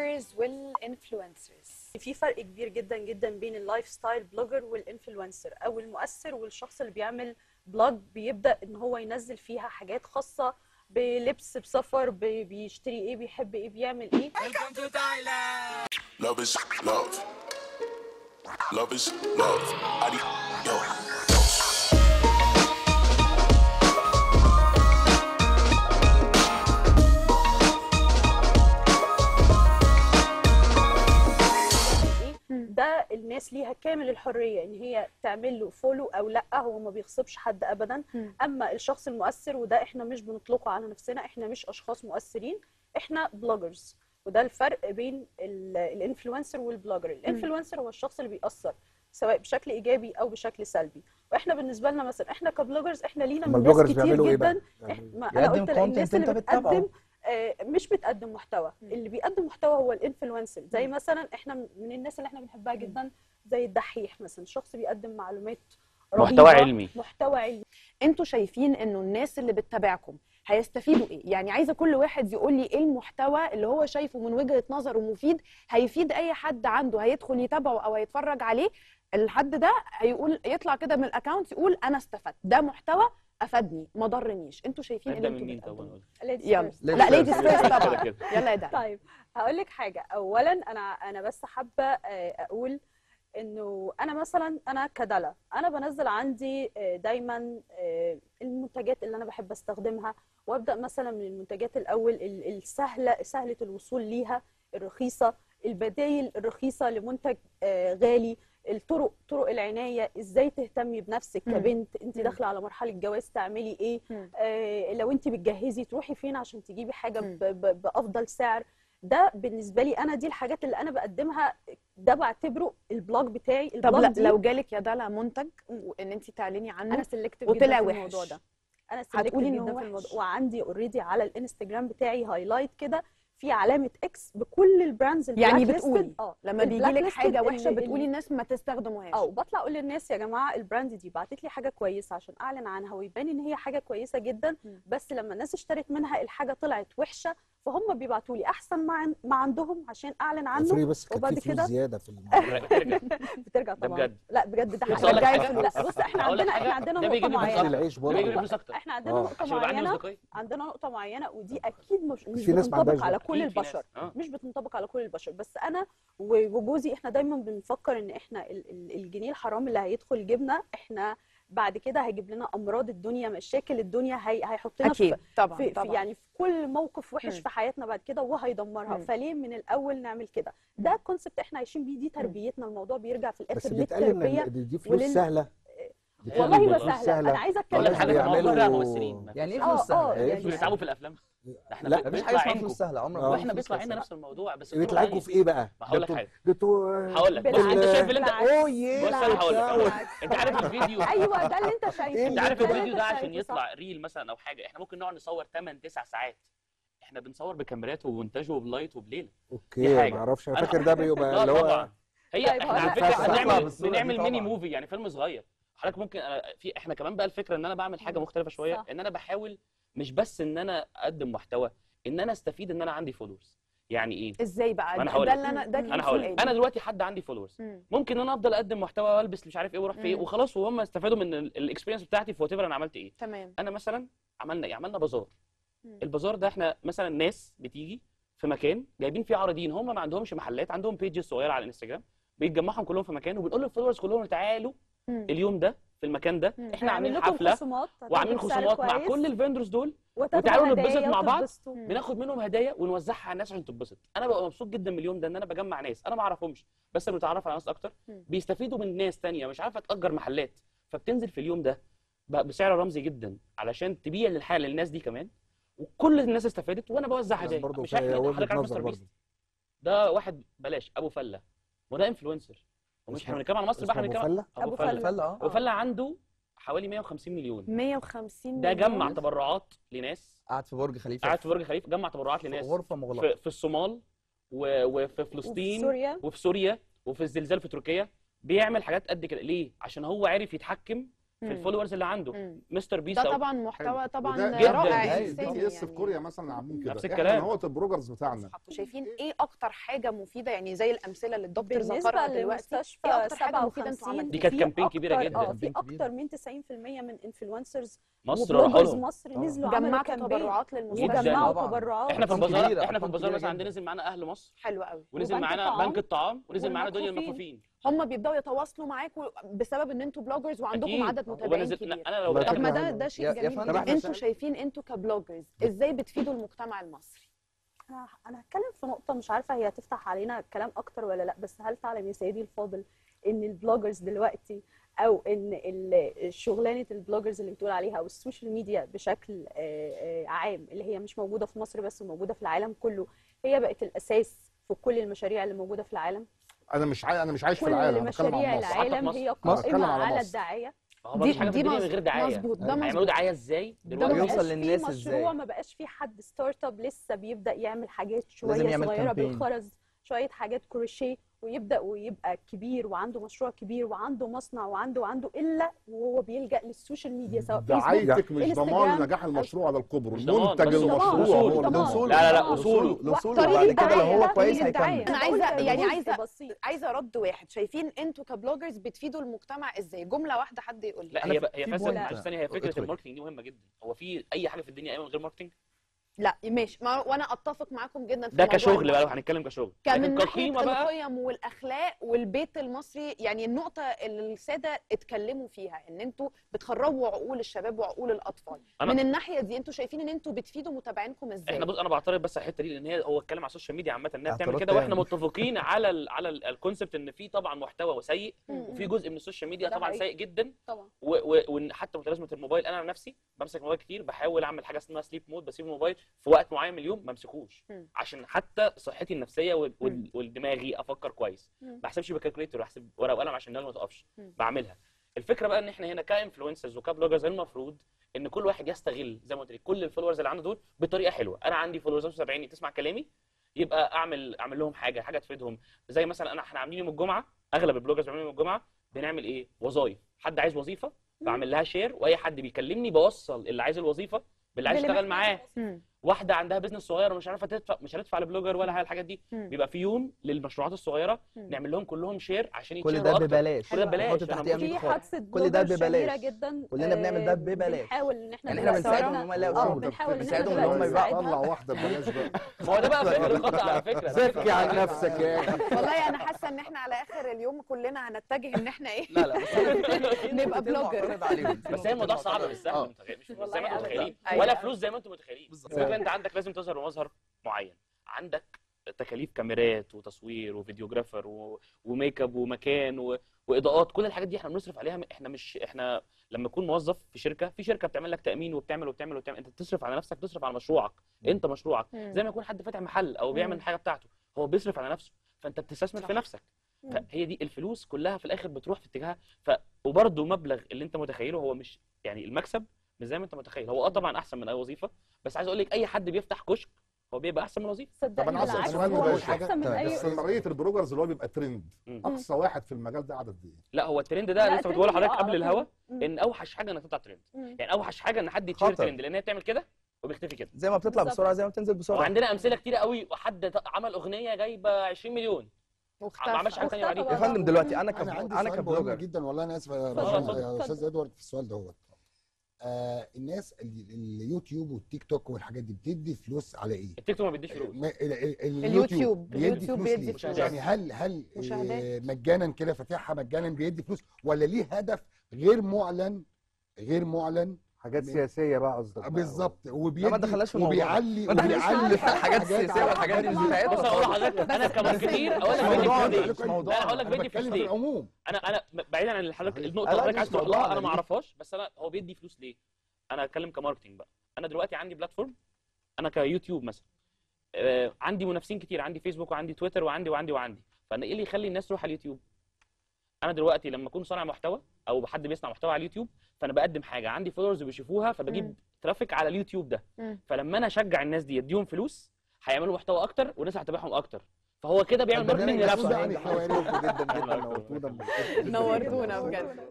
البلوجرز والانفلونسرز. في فرق كبير جدا جدا بين اللايف ستايل بلوجر والانفلونسر او المؤثر والشخص اللي بيعمل بلوج بيبدا ان هو ينزل فيها حاجات خاصه بلبس، بسفر، بيشتري ايه، بيحب ايه، بيعمل ايه. Welcome to Thailand. Love is love. Love is love. Yo. ده الناس ليها كامل الحريه ان هي تعمل له فولو او لا، هو ما بيغصبش حد ابدا. اما الشخص المؤثر وده احنا مش بنطلقه على نفسنا، احنا مش اشخاص مؤثرين، احنا بلوجرز. وده الفرق بين الانفلونسر والبلوجر. الانفلونسر هو الشخص اللي بيأثر سواء بشكل ايجابي او بشكل سلبي. واحنا بالنسبه لنا مثلا احنا كبلوجرز احنا لينا من ناس كتير جدا. انا قلت الناس اللي بتقدم مش بتقدم محتوى، اللي بيقدم محتوى هو الانفلونسر. زي مثلا احنا من الناس اللي احنا بنحبها جدا زي الدحيح مثلا، شخص بيقدم معلومات رهيبه، محتوى علمي. انتوا شايفين انه الناس اللي بتتابعكم هيستفيدوا ايه؟ يعني عايزه كل واحد يقول لي ايه المحتوى اللي هو شايفه من وجهه نظره مفيد، هيفيد اي حد عنده هيدخل يتابعه او هيتفرج عليه. الحد ده هيقول يطلع كده من الاكونت يقول انا استفدت، ده محتوى افادني ما ضرنيش. انتوا شايفين ان انتوا بتقدموا؟ يلا لا ليديز فيرست طبعا. يلا يا ده. طيب هقول لك حاجه. اولا انا بس حابه اقول انه انا مثلا انا كدلا انا بنزل عندي دايما المنتجات اللي انا بحب استخدمها، وابدا مثلا من المنتجات الاول سهله الوصول ليها، الرخيصه، البدايل الرخيصه لمنتج غالي، طرق العنايه، ازاي تهتمي بنفسك كبنت انت داخله على مرحله جواز، تعملي ايه، لو انت بتجهزي تروحي فين عشان تجيبي حاجه بافضل سعر. ده بالنسبه لي انا دي الحاجات اللي انا بقدمها، ده بعتبره البلوج بتاعي. طب لو جالك يا دلا منتج وان انت تعلني عنه انا سلكتيف وطلع جدا في وحش، الموضوع ده، انا سلكتيف جدا في الموضوع، وعندي اوريدي على الانستجرام بتاعي هايلايت كده في علامه اكس بكل البراندز يعني بتقولي لما بيجي لك حاجه وحشه بتقولي الناس ما تستخدموهاش. وبطلع اقول للناس يا جماعه البراند دي بعتت لي حاجه كويسه عشان اعلن عنها ويبان ان هي حاجه كويسه جدا، بس لما الناس اشترت منها الحاجه طلعت وحشه فهم بيبعتوا لي احسن ما عندهم عشان اعلن عنه. بس وبعد كده زياده في بترجع طبعا. بجد. لا بجد ده حاجه. لا بص احنا عندنا نقطه معينه، احنا عندنا نقطه معينه ودي اكيد مش بتنطبق على كل البشر، مش بتنطبق على كل البشر. بس انا وجوزي احنا دايما بنفكر ان احنا الجنيه الحرام اللي هيدخل جبنا احنا بعد كده هيجيب لنا امراض الدنيا، مشاكل الدنيا، هيحطنا في يعني في كل موقف وحش في حياتنا بعد كده وهيدمرها. فليه من الاول نعمل كده؟ ده كونسبت احنا عايشين بيه، دي تربيتنا. الموضوع بيرجع في الاخر للتربيه. دي فلوس سهله والله ما سهله. انا عايزه اتكلم حاجه موضوع ممثلين يعني ايه فلوس سهله؟ يعني بيتعبوا في الافلام. احنا لا مفيش حاجه اسمها فلوس سهله عمرك واحنا بيطلع عندنا نفس الموضوع بس بيتعبوا في ايه بقى؟ هقول لك حاجه هقول لك. بص انت شايف اللي انت بص انا هقول لك انت عارف الفيديو ايوه ده اللي انت شايفه. انت عارف الفيديو ده عشان يطلع ريل مثلا او حاجه احنا ممكن نقعد نصور 8 9 ساعات. احنا بنصور بكاميرات ومونتاج وبلايت وبليله. اوكي ما اعرفش، انا فاكر ده بيبقى اللي هو هي احنا على فكره بنعمل ميني موفي يعني فيلم صغير. حضرتك ممكن في احنا كمان بقى الفكره ان انا بعمل حاجه مختلفه شويه، ان انا بحاول مش بس ان انا اقدم محتوى، ان انا استفيد ان انا عندي فولورز. يعني ايه؟ ازاي بقى؟ ده اللي انا هقول انا دلوقتي حد عندي فولورز، ممكن ان انا افضل اقدم محتوى والبس مش عارف ايه واروح في ايه وخلاص وهم استفادوا من الاكسبيرينس بتاعتي في وات ايفر انا عملت ايه. تمام. انا مثلا عملنا ايه؟ عملنا بازار. البازار ده احنا مثلا ناس بتيجي في مكان جايبين فيه عارضين هم ما عندهمش محلات، عندهم بيجز صغيره على الانستجرام، بيتجمعهم كلهم في مكان وبنقول للفولورز كلهم تعالوا اليوم ده في المكان ده احنا عاملين حفله وعاملين خصومات مع كل الفيندرز دول وتعالوا نتبسط مع بعض. بناخد منهم هدايا ونوزعها على الناس عشان تتبسط. انا ببقى مبسوط جدا من اليوم ده ان انا بجمع ناس انا ما اعرفهمش بس بنتعرف على ناس اكتر، بيستفيدوا من ناس ثانيه مش عارفه تاجر محلات، فبتنزل في اليوم ده بسعر رمزي جدا علشان تبيع للحاله للناس دي كمان، وكل الناس استفادت وانا بوزع هدايا. مش احنا حضرتك عارف مستر بيست ده واحد بلاش ابو فله وده انفلونسر ومش احنا بنتكلم على مصر بقى، احنا بنتكلم ابو فله عنده حوالي 150 مليون. 150 مليون ده جمع تبرعات لناس، قاعد في برج خليفه جمع تبرعات لناس في غرفه مغلقه في الصومال وفي فلسطين وفي سوريا وفي الزلزال في تركيا. بيعمل حاجات قد كده ليه؟ عشان هو عارف يتحكم في الفولورز اللي عنده. مستر بيست ده طبعا محتوى طبعا جداً. رائع دي انساني اس في يعني. كوريا مثلا عاملين كده. نفس الكلام. هو البروجرز بتاعنا شايفين ايه اكتر حاجه مفيده يعني زي الامثله اللي الدكتور بالنسبه ذكرها دلوقتي؟ لمستشفى ايه اكتر حاجه مفيده انتوا 57 عملتوها؟ دي كانت في كامبين كبيرة أكتر- جدا. في اكتر من 90% من انفلونسرز مصر راحوا وبلوجرز لهم. مصر نزلوا عملوا جمعتوا كامبين تبرعات للمستشفى. وجمعوا طبعاً. تبرعات. احنا في أرقام البازار كبيرة، احنا في أرقام البازار كبيرة مثلا جداً. عندنا نزل معانا اهل مصر، حلو قوي. ونزل وبنك معانا الطعام بنك الطعام، ونزل معانا دنيا والمكفوفين. المكفوفين. هم بيبداوا يتواصلوا معاكم بسبب ان انتوا بلوجرز وعندكم أكيد. عدد متابعين وبنزل كبير. انا لو لا، طب ما فكرة ده حلوة. شيء يا جميل فندم، جدا. انتوا شايفين انتوا كبلوجرز ازاي بتفيدوا المجتمع المصري؟ انا هتكلم في نقطه مش عارفه هي هتفتح علينا كلام اكتر ولا لا، بس هل تعلم يا سيدي الفاضل ان البلوجرز دلوقتي او ان شغلانه البلوجرز اللي بتقول عليها او السوشيال ميديا بشكل عام اللي هي مش موجوده في مصر بس وموجوده في العالم كله، هي بقت الاساس في كل المشاريع اللي موجوده في العالم؟ انا مش عايش في كل العالم، انا بتكلم مشاريع عن مصر. العالم مصر. هي مصر. بتكلم قائمه على على مصر. الدعايه. ما هو مفيش حاجه في الدنيا من غير دعايه. مظبوط. ده هيعملوا مظبوط. دعايه ازاي ده دلوقتي؟ ما يوصل بقاش للناس فيه إزاي؟ مشروع، ما بقاش فيه حد ستارت اب لسه بيبدا يعمل حاجات لازم شويه يعمل صغيره كامبين. بالخرز، شويه حاجات كروشيه، ويبدا ويبقى كبير وعنده مشروع كبير وعنده مصنع وعنده الا وهو بيلجا للسوشيال ميديا سواء فيسبوك دعايتك مش انستجرام، ضمان نجاح المشروع، ده الكبر. مش ضمان، المنتج بس المشروع ضمان. هو ضمان. اللي لا لا لا، اصوله الاصول طريقة وبعد كده لو الدعاية، هو لا، كويس طريقة الدعاية. هيكمل. أنا عايزة يعني جزء عايزة بسيط. عايزه رد واحد. شايفين انتوا كبلوجرز بتفيدوا المجتمع ازاي؟ جمله واحده حد يقول لي. لا أنا هي في هي بوينت. فكره معلش ثانيه، هي فكره ادخلي. الماركتنج دي مهمه جدا. هو في اي حاجه في الدنيا قايمه من غير ماركتنج؟ لا ماشي، وانا اتفق معاكم جدا في ده موضوع كشغل بقى، لو الماركتينج. هنتكلم كشغل. كان لكن من ناحيه كقيمه بقى القيم والاخلاق والبيت المصري، يعني النقطه اللي الساده اتكلموا فيها ان انتوا بتخرجوا عقول الشباب وعقول الاطفال. من الناحيه دي انتوا شايفين ان انتوا بتفيدوا متابعينكم ازاي؟ احنا بص، انا بعترض بس على الحته دي، لان هو اتكلم على السوشيال ميديا عامه انها بتعمل اعتراض كده، واحنا تاني. متفقين على الكونسبت ان في طبعا محتوى سيء، وفي جزء من السوشيال ميديا ده طبعا حقيقي. سيء جدا. طبعا وحتى متلازمه الموبايل، انا عن نفسي بمسك موبايل كتير، بحاول اعمل حاجه اسمها سليب مود، بسيب الموبايل في وقت معين من اليوم ما امسكوش، عشان حتى صحتي النفسيه والدماغي افكر كويس. ما بحسبش بكالكوليتر، بحسب ورقه وقلم عشان الدماغ ما تقفش، بعملها. الفكره بقى ان احنا هنا كانفلونسرز وكبلوجرز المفروض ان كل واحد يستغل زي ما قلت لك كل الفولورز اللي عنده دول بطريقه حلوه. انا عندي فولورز 70 تسمع كلامي، يبقى اعمل لهم حاجه تفيدهم. زي مثلا احنا عاملين يوم الجمعه، اغلب البلوجرز بيعملوا يوم الجمعه بنعمل ايه؟ وظايف. حد عايز وظيفه بعمل لها شير، واي حد بيكلمني بوصل اللي عايز الوظيفه باللي عايز يشتغل معاه. واحده عندها بزنس صغير ومش عارفه تدفع، مش هتدفع لبلوجر ولا حاجه الحاجات دي. بيبقى في يوم للمشروعات الصغيره نعمل لهم كلهم شير عشان كل يتشهروا ده اكتر. ببلاش. كل ده ببلاش. حط تحتيها 100 في خط. حادثه كل ده بلوجر شهيره ببلاش. جدا. كلنا بنعمل ده ببلاش. بنحاول ان احنا يعني احنا بنساعدهم ان هم يلاقوا شغل، بنحاول ان بنساعدهم احنا ان هم دلوقتي يبقى نساعدها. طلع واحده ببلاش بقى. ما هو ده بقى فكر خطا على فكره. زكي عن نفسك يا اخي. والله انا حاسه ان احنا على اخر اليوم كلنا هنتجه ان احنا ايه؟ لا بس نبقى بلوجر. بس هي الموضوع صعب، مش سهل، مش زي ما انتم متخيلين، ولا فلوس زي ما انتم متخيلين. الفكره انت عندك لازم تظهر بمظهر معين، عندك تكاليف كاميرات وتصوير وفيديوجرافر وميك اب ومكان واضاءات. كل الحاجات دي احنا بنصرف عليها. احنا لما تكون موظف في شركه بتعمل لك تامين وبتعمل، انت بتصرف على نفسك، تصرف على مشروعك. انت مشروعك زي ما يكون حد فاتح محل او بيعمل حاجه بتاعته، هو بيصرف على نفسه، فانت بتستثمر في نفسك. فهي دي الفلوس كلها في الاخر بتروح في اتجاهها. وبرده مبلغ اللي انت متخيله هو مش يعني المكسب مش زي ما انت متخيل. هو طبعا احسن من اي وظيفه، بس عايز اقول لك اي حد بيفتح كشك هو بيبقى احسن من وظيفه. طب انا عايز اسال بالعكس، سؤال هو مباشر. مش احسن من اي استمراريه البلوجرز اللي هو بيبقى ترند، اقصى واحد في المجال ده عدد ايه؟ لا هو الترند ده لا، لسه كنت بقول الترند لحضرتك قبل على الهوا طول. ان اوحش حاجه انك تطلع ترند. يعني اوحش حاجه ان حد يتشير خطر. ترند، لان هي بتعمل كده وبيختفي كده. زي ما بتطلع بالظبط. بسرعه زي ما بتنزل بسرعه. وعندنا امثله كتيره قوي، وحد عمل اغنيه جايبه 20 مليون ما عملش حاجه ثانيه بعدين. يا فندم دلوقتي انا انا عندي انا سؤال مهم كبلوجر جدا، والله انا اسف يا اتفضل. استاذ ادوارد في السؤال دوت. الناس اليوتيوب والتيك توك والحاجات دي بتدي فلوس على ايه؟ التيك توك ما بيديش فلوس. اليوتيوب بيدي فلوس بيدي ليه؟ فلوس. يعني هل مشاهدات. مجانا كده فاتحها مجانا بيدي فلوس، ولا ليه هدف غير معلن حاجات سياسيه بقى قصدك؟ بالظبط، لا ما دخلناش في الموضوع. وبيعلي الحاجات السياسيه والحاجات دي مش بتاعتنا. بص اقول لحضرتك انا كماركتير اقول لك بيدي فلوس ليه؟ لا هقول لك بيدي فلوس في ليه؟ العموم. انا بعيدا عن حضرتك النقطه لا، اللي حضرتك مش عايز تروح موضوعنا لها انا دي. ما اعرفهاش، بس هو بيدي فلوس ليه؟ انا اتكلم كماركتنج بقى. انا دلوقتي عندي بلاتفورم، انا كيوتيوب مثلا عندي منافسين كتير، عندي فيسبوك وعندي تويتر وعندي فانا ايه اللي يخلي الناس تروح على اليوتيوب؟ انا دلوقتي لما اكون صانع محتوى او حد بيصنع محتوى على اليوتيوب، فانا بقدم حاجه عندي فولورز بيشوفوها، فبجيب ترافيك على اليوتيوب ده. فلما انا اشجع الناس دي اديهم فلوس، هيعملوا محتوى اكتر والناس هتتابعهم اكتر، فهو كده بيعمل ماركتنج لنفسه. جدا جدا، نورتونا بجد.